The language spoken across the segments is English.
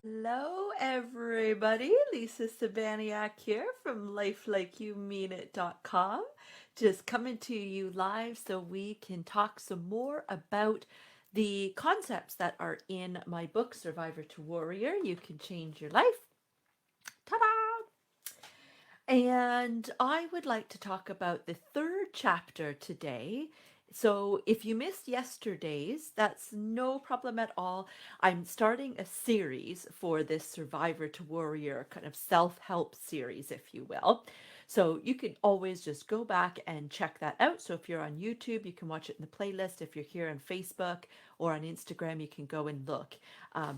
Hello, everybody. Lisa Sabaniak here from lifelikeyoumeanit.com. Just coming to you live so we can talk some more about the concepts that are in my book, Survivor to Warrior. You can change your life. Ta-da! And I would like to talk about the third chapter today. So if you missed yesterday's, that's no problem at all. I'm starting a series for this Survivor to Warrior kind of self-help series, if you will. So you can always just go back and check that out. So if you're on YouTube, you can watch it in the playlist. If you're here on Facebook or on Instagram, you can go and look,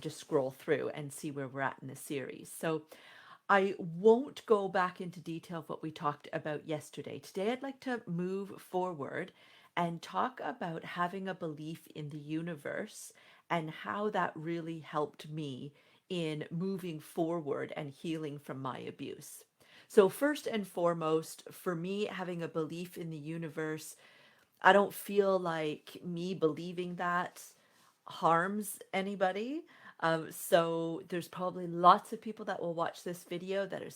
just scroll through and see where we're at in the series. So I won't go back into detail of what we talked about yesterday. Today, I'd like to move forward and talk about having a belief in the universe and how that really helped me in moving forward and healing from my abuse. So, first and foremost, for me, having a belief in the universe, I don't feel like me believing that harms anybody. So there's probably lots of people that will watch this video that are,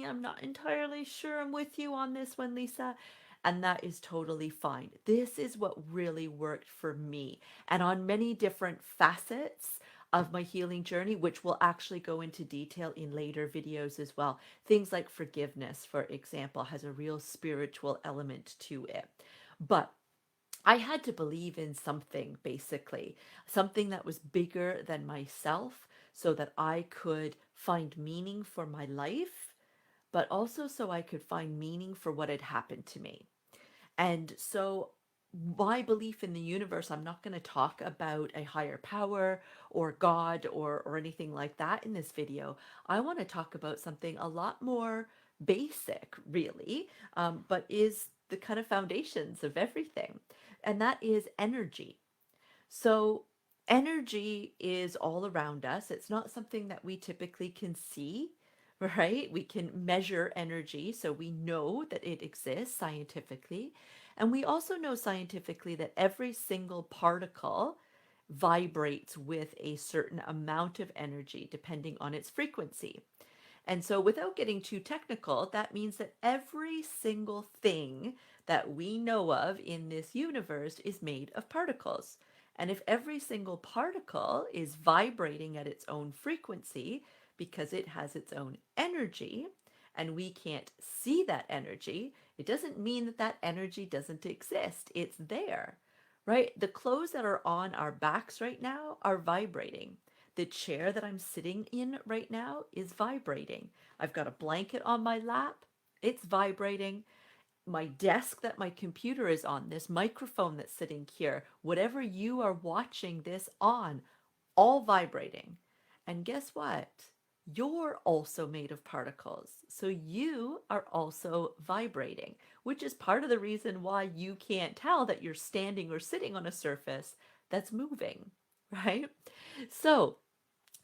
I'm not entirely sure I'm with you on this one, Lisa. And that is totally fine. This is what really worked for me. And on many different facets of my healing journey, which we'll actually go into detail in later videos as well. Things like forgiveness, for example, has a real spiritual element to it. But I had to believe in something, basically, something that was bigger than myself, so that I could find meaning for my life, but also so I could find meaning for what had happened to me. And so, my belief in the universe, I'm not going to talk about a higher power or God or anything like that in this video. I want to talk about something a lot more basic, really, but is the kind of foundations of everything. And that is energy. So, energy is all around us. It's not something that we typically can see, right? We can measure energy, so we know that it exists scientifically. And we also know scientifically that every single particle vibrates with a certain amount of energy depending on its frequency. And so, without getting too technical, that means that every single thing that we know of in this universe is made of particles. And if every single particle is vibrating at its own frequency because it has its own energy, and we can't see that energy, it doesn't mean that that energy doesn't exist. It's there, right? The clothes that are on our backs right now are vibrating. The chair that I'm sitting in right now is vibrating. I've got a blanket on my lap, it's vibrating. My desk that my computer is on, this microphone that's sitting here, whatever you are watching this on, all vibrating. And guess what? You're also made of particles. So you are also vibrating, which is part of the reason why you can't tell that you're standing or sitting on a surface that's moving, right? So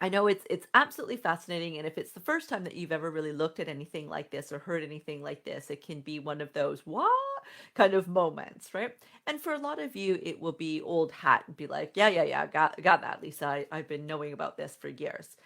I know it's absolutely fascinating, and if it's the first time that you've ever really looked at anything like this or heard anything like this, it can be one of those what kind of moments, right? And for a lot of you, it will be old hat and be like, yeah, got that, Lisa. I've been knowing about this for years.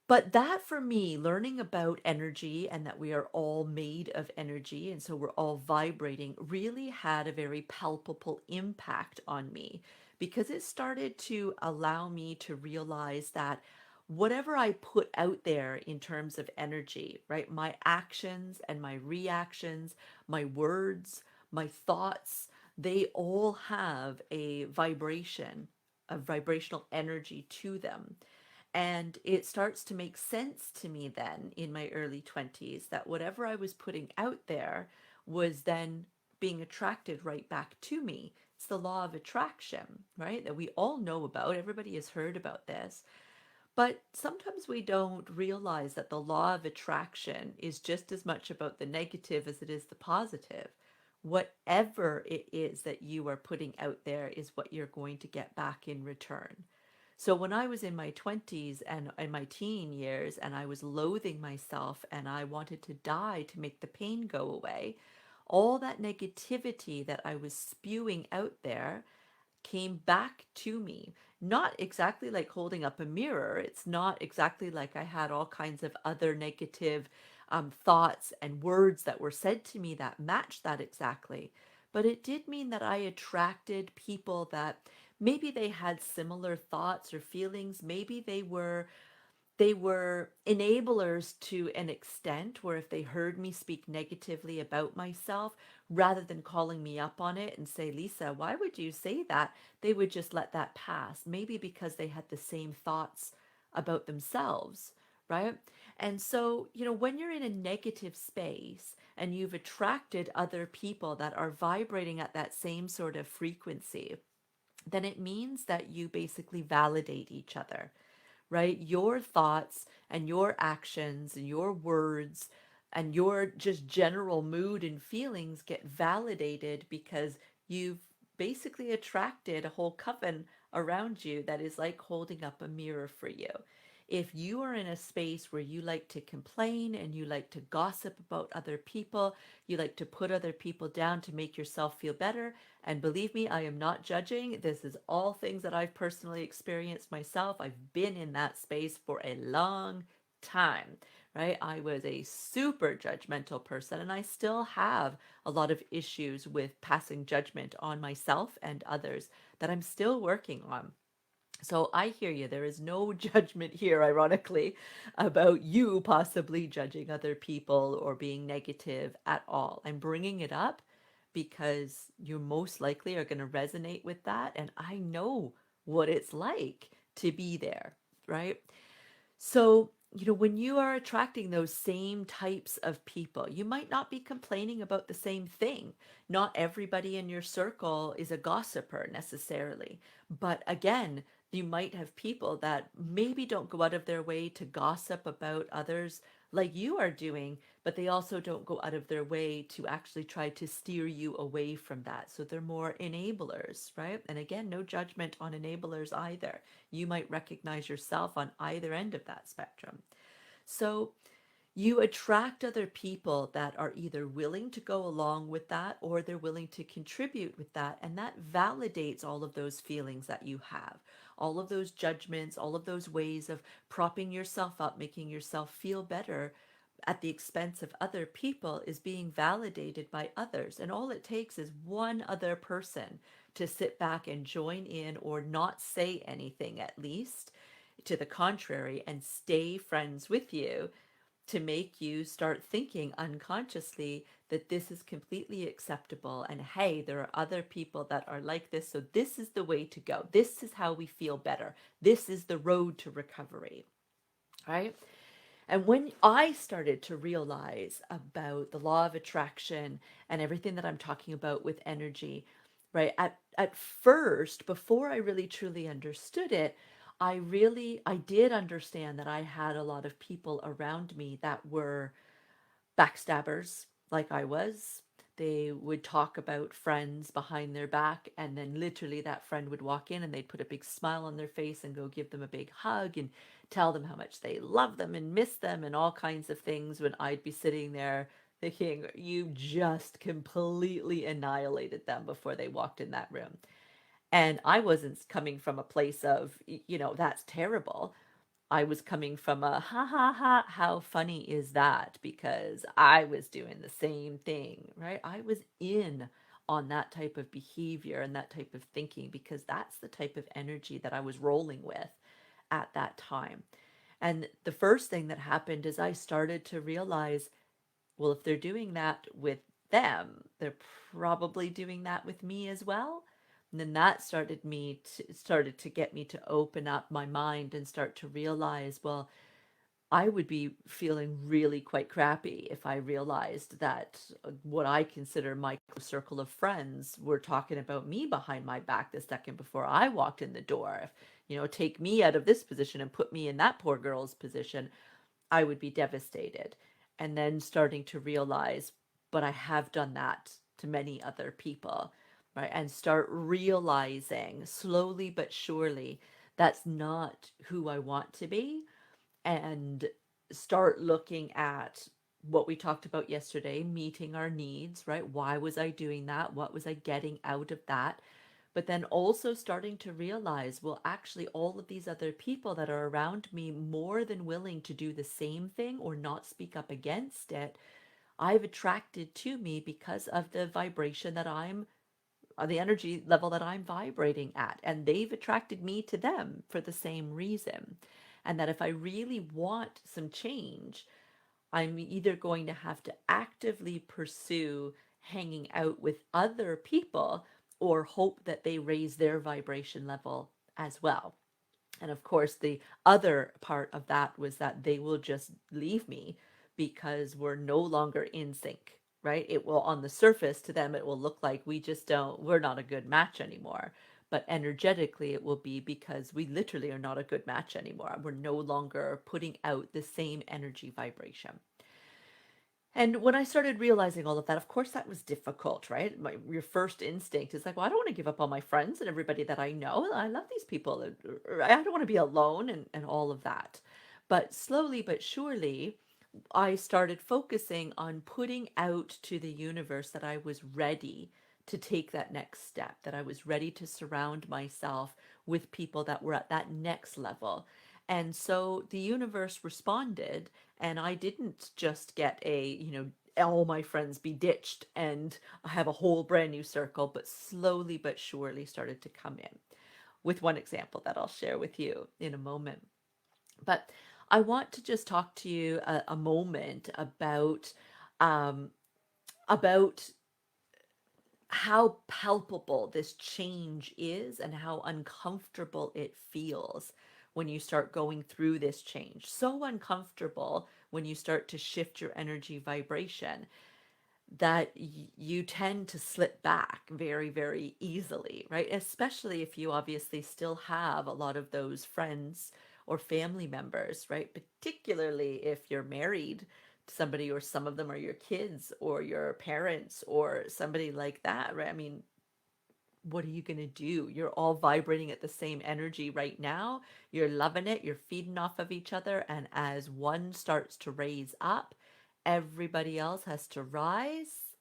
But that for me, learning about energy and that we are all made of energy, and so we're all vibrating, really had a very palpable impact on me because it started to allow me to realize that whatever I put out there in terms of energy, right, my actions and my reactions, my words, my thoughts, they all have a vibration, a vibrational energy to them. And it starts to make sense to me then in my early 20s that whatever I was putting out there was then being attracted right back to me. It's the law of attraction, right? That we all know about. Everybody has heard about this. But sometimes we don't realize that the law of attraction is just as much about the negative as it is the positive. Whatever it is that you are putting out there is what you're going to get back in return. So when I was in my 20s and in my teen years and I was loathing myself and I wanted to die to make the pain go away, all that negativity that I was spewing out there came back to me. Not exactly like holding up a mirror. It's not exactly like I had all kinds of other negative thoughts and words that were said to me that matched that exactly. But it did mean that I attracted people that maybe they had similar thoughts or feelings. Maybe they were enablers to an extent where if they heard me speak negatively about myself, rather than calling me up on it and say, Lisa, why would you say that? They would just let that pass, maybe because they had the same thoughts about themselves, right? And so, when you're in a negative space and you've attracted other people that are vibrating at that same sort of frequency, then it means that you basically validate each other, right? Your thoughts and your actions and your words and your just general mood and feelings get validated because you've basically attracted a whole coven around you that is like holding up a mirror for you. If you are in a space where you like to complain and you like to gossip about other people, you like to put other people down to make yourself feel better, and believe me, I am not judging. This is all things that I've personally experienced myself. I've been in that space for a long time, right? I was a super judgmental person, and I still have a lot of issues with passing judgment on myself and others that I'm still working on. So I hear you. There is no judgment here, ironically, about you possibly judging other people or being negative at all. I'm bringing it up because you most likely are going to resonate with that. And I know what it's like to be there, right? So, when you are attracting those same types of people, you might not be complaining about the same thing. Not everybody in your circle is a gossiper necessarily. But again, you might have people that maybe don't go out of their way to gossip about others like you are doing, but they also don't go out of their way to actually try to steer you away from that. So they're more enablers, right? And again, no judgment on enablers either. You might recognize yourself on either end of that spectrum. So you attract other people that are either willing to go along with that or they're willing to contribute with that. And that validates all of those feelings that you have, all of those judgments, all of those ways of propping yourself up, making yourself feel better at the expense of other people is being validated by others. And all it takes is one other person to sit back and join in or not say anything, at least to the contrary, and stay friends with you to make you start thinking unconsciously that this is completely acceptable. And hey, there are other people that are like this. So this is the way to go. This is how we feel better. This is the road to recovery, right? And when I started to realize about the law of attraction and everything that I'm talking about with energy, right? At first, before I really truly understood it, I did understand that I had a lot of people around me that were backstabbers like I was. They would talk about friends behind their back, and then literally that friend would walk in and they'd put a big smile on their face and go give them a big hug and tell them how much they love them and miss them and all kinds of things, when I'd be sitting there thinking, you just completely annihilated them before they walked in that room. And I wasn't coming from a place of, that's terrible. I was coming from a ha ha ha, how funny is that? Because I was doing the same thing, right? I was in on that type of behavior and that type of thinking because that's the type of energy that I was rolling with at that time. And the first thing that happened is I started to realize, well, if they're doing that with them, they're probably doing that with me as well. And then that started to get me to open up my mind and start to realize, well, I would be feeling really quite crappy if I realized that what I consider my circle of friends were talking about me behind my back the second before I walked in the door. If, take me out of this position and put me in that poor girl's position, I would be devastated. And then starting to realize, but I have done that to many other people, right? And start realizing slowly but surely that's not who I want to be. And start looking at what we talked about yesterday, meeting our needs, right? Why was I doing that? What was I getting out of that? But then also starting to realize, well, actually, all of these other people that are around me more than willing to do the same thing or not speak up against it, I've attracted to me because of the vibration that I'm, the energy level that I'm vibrating at. And they've attracted me to them for the same reason. And that if I really want some change, I'm either going to have to actively pursue hanging out with other people or hope that they raise their vibration level as well. And of course, the other part of that was that they will just leave me because we're no longer in sync, right? It will, on the surface, to them, it will look like we just don't, we're not a good match anymore. But energetically, it will be because we literally are not a good match anymore. We're no longer putting out the same energy vibration. And when I started realizing all of that, of course, that was difficult, right? Your first instinct is like, well, I don't want to give up all my friends and everybody that I know. I love these people. I don't want to be alone and all of that. But slowly but surely, I started focusing on putting out to the universe that I was ready to take that next step, that I was ready to surround myself with people that were at that next level. And so the universe responded, and I didn't just get a, all my friends be ditched and I have a whole brand new circle, but slowly but surely started to come in with one example that I'll share with you in a moment. But I want to just talk to you a moment um, about how palpable this change is and how uncomfortable it feels when you start going through this change. So uncomfortable when you start to shift your energy vibration that you tend to slip back very, very easily, right? Especially if you obviously still have a lot of those friends or family members, right? Particularly if you're married to somebody or some of them are your kids or your parents or somebody like that, right? I mean, what are you going to do? You're all vibrating at the same energy right now. You're loving it. You're feeding off of each other. And as one starts to raise up, everybody else has to rise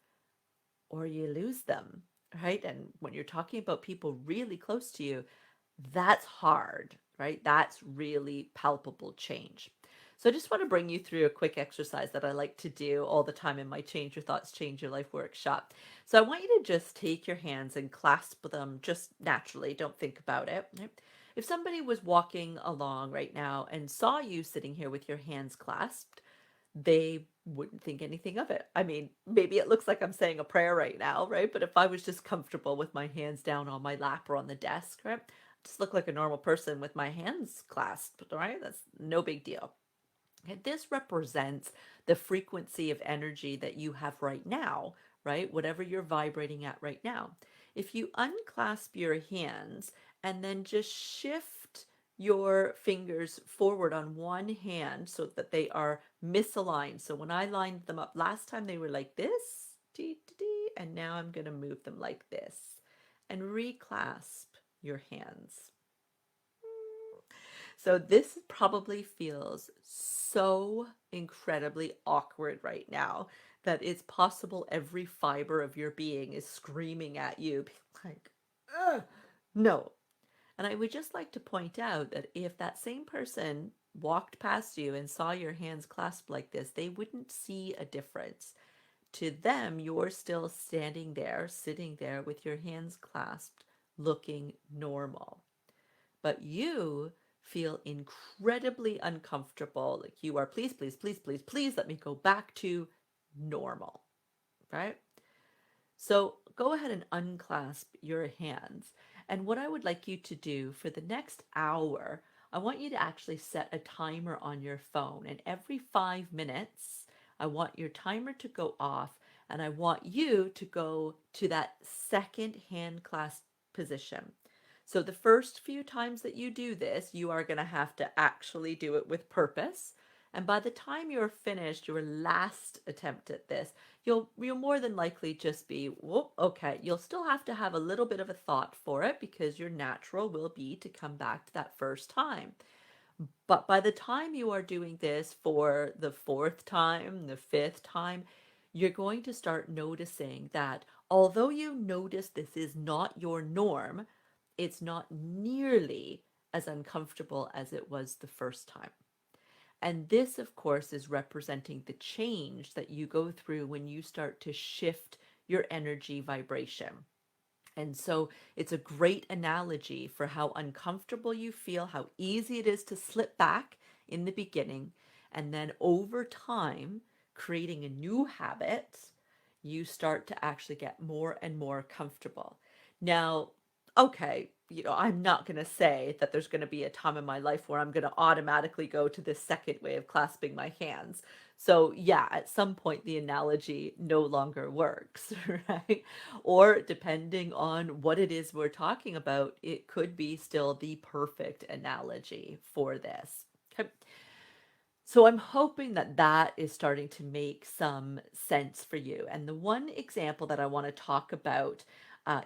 or you lose them, right? And when you're talking about people really close to you, that's hard, right? That's really palpable change. So I just want to bring you through a quick exercise that I like to do all the time in my Change Your Thoughts, Change Your Life workshop. So I want you to just take your hands and clasp them just naturally. Don't think about it. Right? If somebody was walking along right now and saw you sitting here with your hands clasped, they wouldn't think anything of it. I mean, maybe it looks like I'm saying a prayer right now, right? But if I was just comfortable with my hands down on my lap or on the desk, right? Just look like a normal person with my hands clasped, right? That's no big deal. Okay, this represents the frequency of energy that you have right now, right? Whatever you're vibrating at right now. If you unclasp your hands and then just shift your fingers forward on one hand so that they are misaligned. So when I lined them up last time, they were like this, and now I'm going to move them like this and reclasp your hands. So this probably feels so incredibly awkward right now that it's possible every fiber of your being is screaming at you, like, ugh, no. And I would just like to point out that if that same person walked past you and saw your hands clasped like this, they wouldn't see a difference. To them, you're still standing there, sitting there with your hands clasped, looking normal. But you feel incredibly uncomfortable. Like you are, please, please, please, please, please let me go back to normal, right? So go ahead and unclasp your hands. And what I would like you to do for the next hour, I want you to actually set a timer on your phone. And every 5 minutes, I want your timer to go off. And I want you to go to that second hand clasp position. So the first few times that you do this, you are going to have to actually do it with purpose. And by the time you're finished your last attempt at this, you'll more than likely just be, whoop, okay. You'll still have to have a little bit of a thought for it because your natural will be to come back to that first time. But by the time you are doing this for the fourth time, the fifth time, you're going to start noticing that although you notice this is not your norm, it's not nearly as uncomfortable as it was the first time. And this, of course, is representing the change that you go through when you start to shift your energy vibration. And so it's a great analogy for how uncomfortable you feel, how easy it is to slip back in the beginning. And then over time, creating a new habit, you start to actually get more and more comfortable. Now, okay, I'm not going to say that there's going to be a time in my life where I'm going to automatically go to this second way of clasping my hands. So, yeah, at some point the analogy no longer works, right? Or depending on what it is we're talking about, it could be still the perfect analogy for this. Okay. So I'm hoping that that is starting to make some sense for you. And the one example that I want to talk about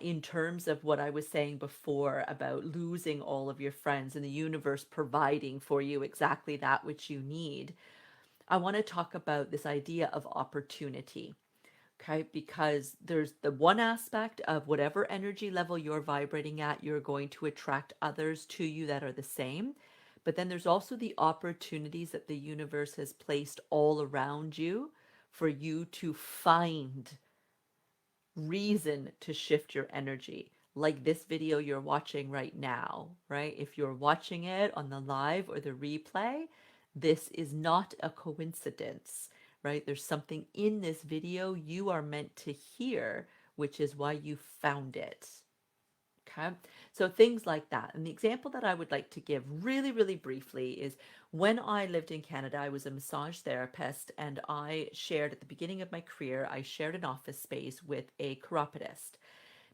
in terms of what I was saying before about losing all of your friends and the universe providing for you exactly that which you need, I want to talk about this idea of opportunity. Okay, because there's the one aspect of whatever energy level you're vibrating at, you're going to attract others to you that are the same. But then there's also the opportunities that the universe has placed all around you for you to find reason to shift your energy. Like this video you're watching right now, right? If you're watching it on the live or the replay, this is not a coincidence, right? There's something in this video you are meant to hear, which is why you found it. Okay, so things like that. And the example that I would like to give really, really briefly is when I lived in Canada, I was a massage therapist, and I shared at the beginning of my career, I shared an office space with a chiropodist.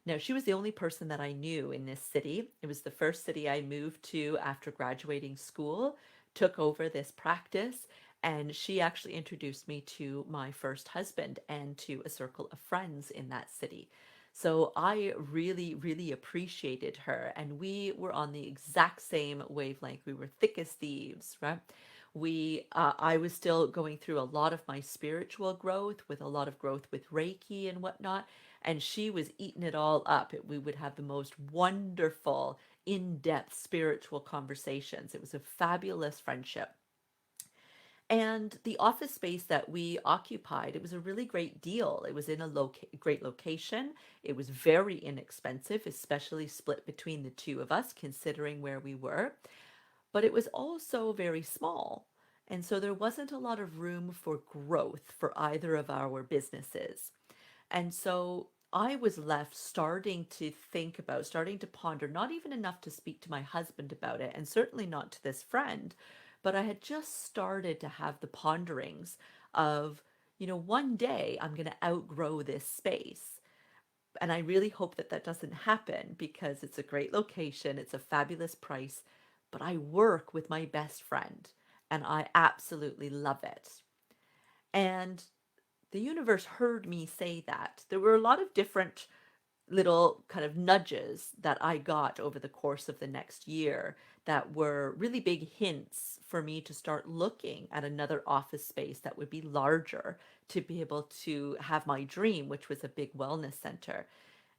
Now, she was the only person that I knew in this city. It was the first city I moved to after graduating school, took over this practice, and she actually introduced me to my first husband and to a circle of friends in that city. So I really, really appreciated her, and we were on the exact same wavelength. We were thick as thieves, right? I was still going through a lot of my spiritual growth, with a lot of growth with Reiki and whatnot, and she was eating it all up. We would have the most wonderful, in-depth spiritual conversations. It was a fabulous friendship. And the office space that we occupied, it was a really great deal. It was in a great location. It was very inexpensive, especially split between the two of us, considering where we were. But it was also very small. And so there wasn't a lot of room for growth for either of our businesses. And so I was left starting to think about, starting to ponder, not even enough to speak to my husband about it, and certainly not to this friend, but I had just started to have the ponderings of, one day I'm going to outgrow this space. And I really hope that that doesn't happen because it's a great location, it's a fabulous price, but I work with my best friend and I absolutely love it. And the universe heard me say that. There were a lot of different little kind of nudges that I got over the course of the next year that were really big hints for me to start looking at another office space that would be larger to be able to have my dream, which was a big wellness center.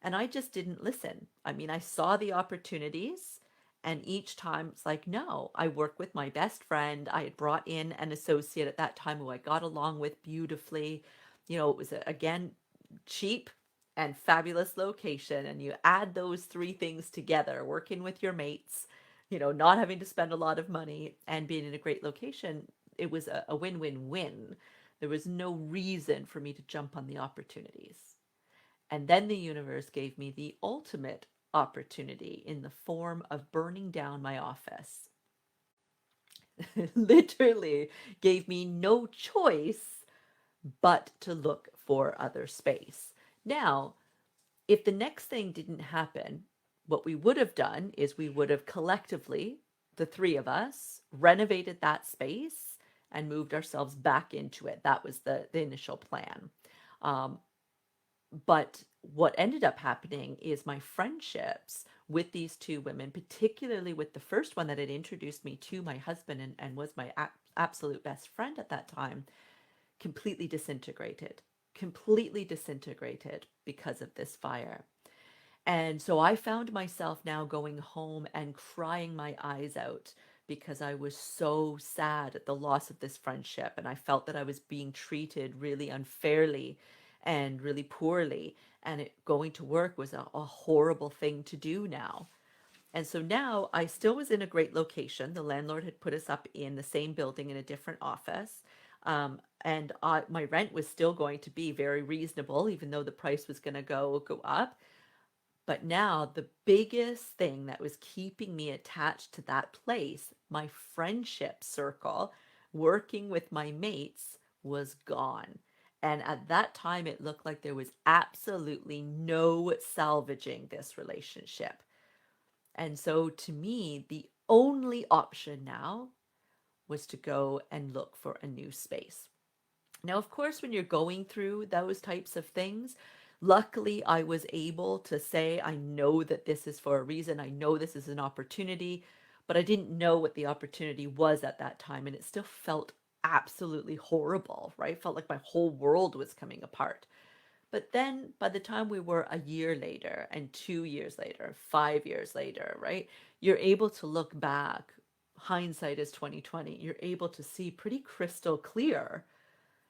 And I just didn't listen. I mean, I saw the opportunities, and each time it's like, no, I work with my best friend. I had brought in an associate at that time who I got along with beautifully. It was, again, cheap and fabulous location. And you add those three things together, working with your mates, not having to spend a lot of money and being in a great location, it was a win-win-win. There was no reason for me to jump on the opportunities. And then the universe gave me the ultimate opportunity in the form of burning down my office. Literally gave me no choice but to look for other space. Now, if the next thing didn't happen, what we would have done is we would have collectively, the three of us, renovated that space and moved ourselves back into it. That was the initial plan. Um, but what ended up happening is my friendships with these two women, particularly with the first one that had introduced me to my husband and was my absolute best friend at that time, completely disintegrated, completely disintegrated because of this fire. And so I found myself now going home and crying my eyes out because I was so sad at the loss of this friendship. And I felt that I was being treated really unfairly and really poorly. And going to work was a horrible thing to do now. And so now I still was in a great location. The landlord had put us up in the same building in a different office. My rent was still going to be very reasonable, even though the price was going to go up. But now the biggest thing that was keeping me attached to that place, my friendship circle, working with my mates, was gone. And at that time, it looked like there was absolutely no salvaging this relationship. And so to me, the only option now was to go and look for a new space. Now, of course, when you're going through those types of things, luckily I was able to say, I know that this is for a reason. I know this is an opportunity, but I didn't know what the opportunity was at that time. And it still felt absolutely horrible, right? Felt like my whole world was coming apart. But then by the time we were a year later and 2 years later, 5 years later, right? You're able to look back. Hindsight is 2020. You're able to see pretty crystal clear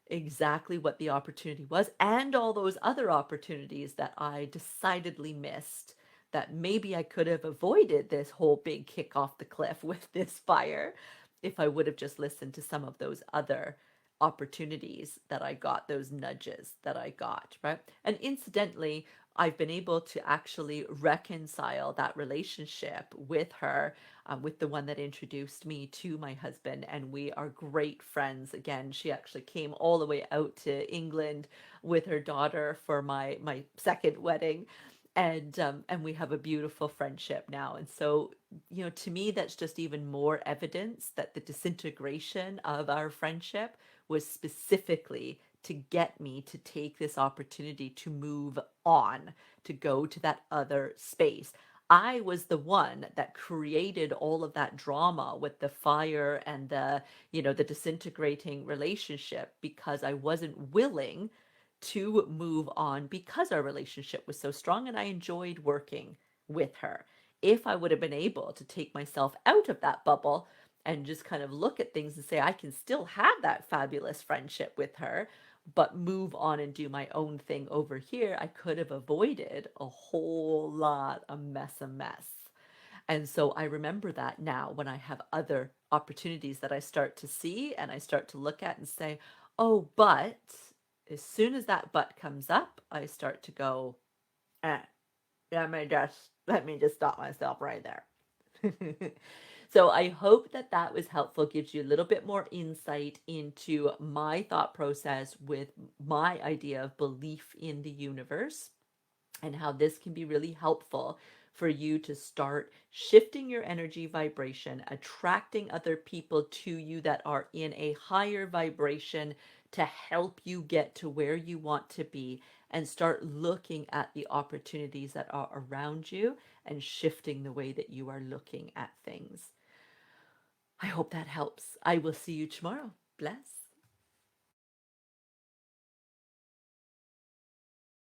exactly what the opportunity was and all those other opportunities that I decidedly missed, that maybe I could have avoided this whole big kick off the cliff with this fire if I would have just listened to some of those other opportunities that I got, those nudges that I got, right? And incidentally, I've been able to actually reconcile that relationship with her, with the one that introduced me to my husband, and we are great friends. Again, she actually came all the way out to England with her daughter for my second wedding, and we have a beautiful friendship now. And so, to me, that's just even more evidence that the disintegration of our friendship was specifically to get me to take this opportunity to move on, to go to that other space. I was the one that created all of that drama with the fire and the disintegrating relationship because I wasn't willing to move on because our relationship was so strong and I enjoyed working with her. If I would have been able to take myself out of that bubble and just kind of look at things and say, I can still have that fabulous friendship with her, but move on and do my own thing over here, I could have avoided a whole lot of mess. And so I remember that now when I have other opportunities that I start to see and I start to look at and say, oh, but as soon as that but comes up, I start to go, eh, let me just stop myself right there. So I hope that that was helpful, gives you a little bit more insight into my thought process with my idea of belief in the universe and how this can be really helpful for you to start shifting your energy vibration, attracting other people to you that are in a higher vibration to help you get to where you want to be, and start looking at the opportunities that are around you and shifting the way that you are looking at things. I hope that helps. I will see you tomorrow. Bless.